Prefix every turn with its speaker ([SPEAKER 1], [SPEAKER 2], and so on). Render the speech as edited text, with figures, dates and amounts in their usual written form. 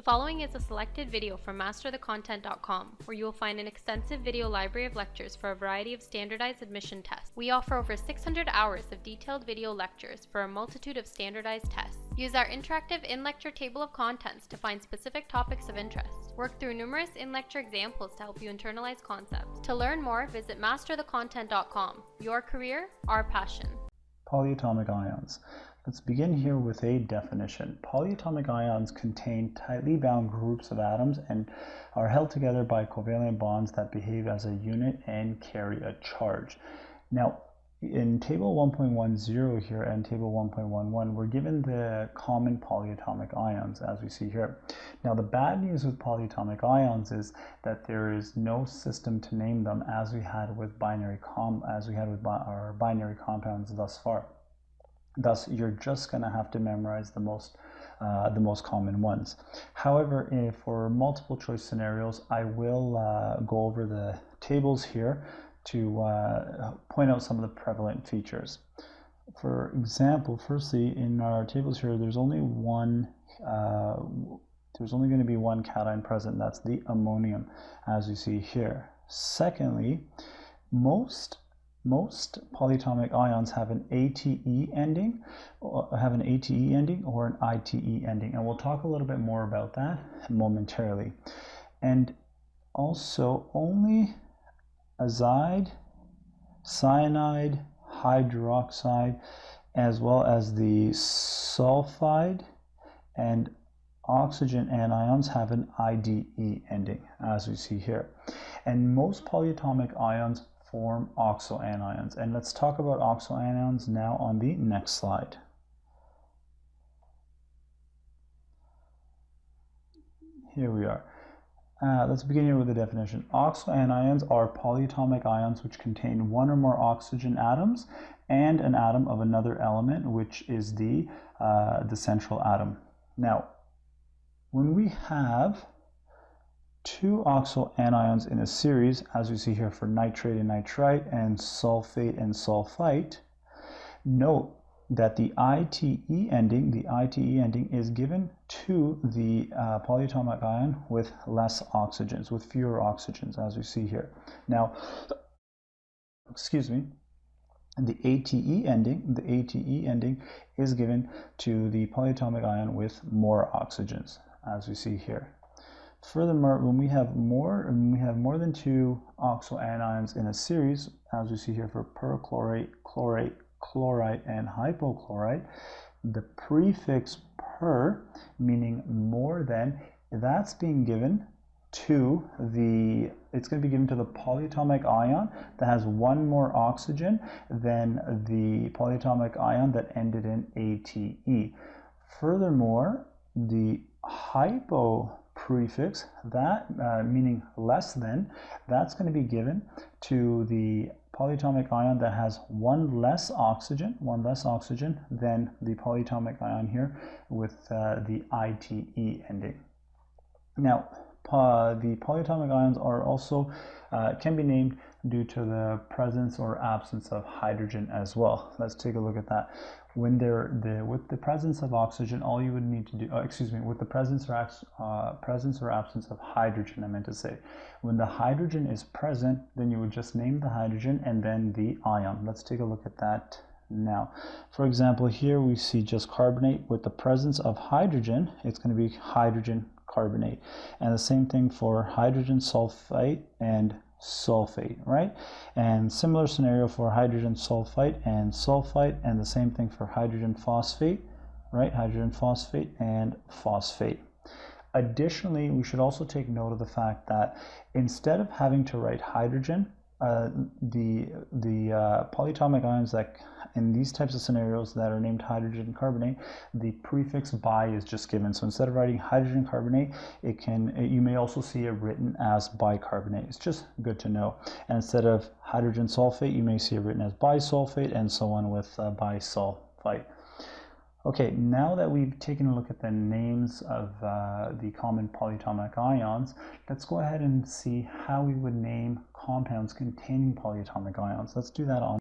[SPEAKER 1] following is a selected video from masterthecontent.com, where you will find an extensive video library of lectures for a variety of standardized admission tests. We offer over 600 hours of detailed video lectures for a multitude of standardized tests. Use our interactive in-lecture table of contents to find specific topics of interest. Work through numerous in-lecture examples to help you internalize concepts. To learn more, visit masterthecontent.com. Your career, our passion.
[SPEAKER 2] Polyatomic ions. Let's begin here with a definition. Polyatomic ions contain tightly bound groups of atoms and are held together by covalent bonds that behave as a unit and carry a charge. Now, in table 1.10 here and table 1.11, we're given the common polyatomic ions as we see here. Now, the bad news with polyatomic ions is that there is no system to name them as we had with our binary compounds thus far. Thus, you're just going to have to memorize the most common ones. However, for multiple choice scenarios, I will go over the tables here to point out some of the prevalent features. For example, firstly, in our tables here, there's only going to be one cation present. That's the ammonium, as you see here. Secondly, most polyatomic ions have an ATE ending, or an ITE ending, and we'll talk a little bit more about that momentarily. And also, only azide, cyanide, hydroxide, as well as the sulfide and oxygen anions have an IDE ending, as we see here. And most polyatomic ions form oxoanions. And let's talk about oxoanions now on the next slide. Here we are. Let's begin here with the definition. Oxoanions are polyatomic ions which contain one or more oxygen atoms and an atom of another element, which is the central atom. Now, when we have two oxoanions in a series, as we see here for nitrate and nitrite and sulfate and sulfite, note that the ITE ending is given to the polyatomic ion with less oxygens, with fewer oxygens, as we see here. Now, the ATE ending is given to the polyatomic ion with more oxygens, as we see here. Furthermore, when we have more than two oxoanions in a series, as we see here for perchlorate, chlorate, chlorite, and hypochlorite, the prefix per, meaning more than, that's being given to it's going to be given to the polyatomic ion that has one more oxygen than the polyatomic ion that ended in ATE. Furthermore, the hypo prefix, that meaning less than, that's going to be given to the polyatomic ion that has one less oxygen than the polyatomic ion here with the ITE ending. Now, the polyatomic ions are also can be named due to the presence or absence of hydrogen as well. Let's take a look at that. When with the presence of oxygen, all you would need to do, with the presence or absence of hydrogen, I meant to say. When the hydrogen is present, then you would just name the hydrogen and then the ion. Let's take a look at that now. For example, here we see just carbonate. With the presence of hydrogen, it's going to be hydrogen carbonate. And the same thing for hydrogen sulfate and sulfate, right? And similar scenario for hydrogen sulfite, and the same thing for hydrogen phosphate, right? Hydrogen phosphate and phosphate. Additionally, we should also take note of the fact that instead of having to write hydrogen, the polyatomic ions that in these types of scenarios that are named hydrogen carbonate, the prefix bi is just given. So instead of writing hydrogen carbonate, you may also see it written as bicarbonate. It's just good to know. And instead of hydrogen sulfate, you may see it written as bisulfate, and so on with bisulfite. Okay, now that we've taken a look at the names of the common polyatomic ions, let's go ahead and see how we would name compounds containing polyatomic ions. Let's do that on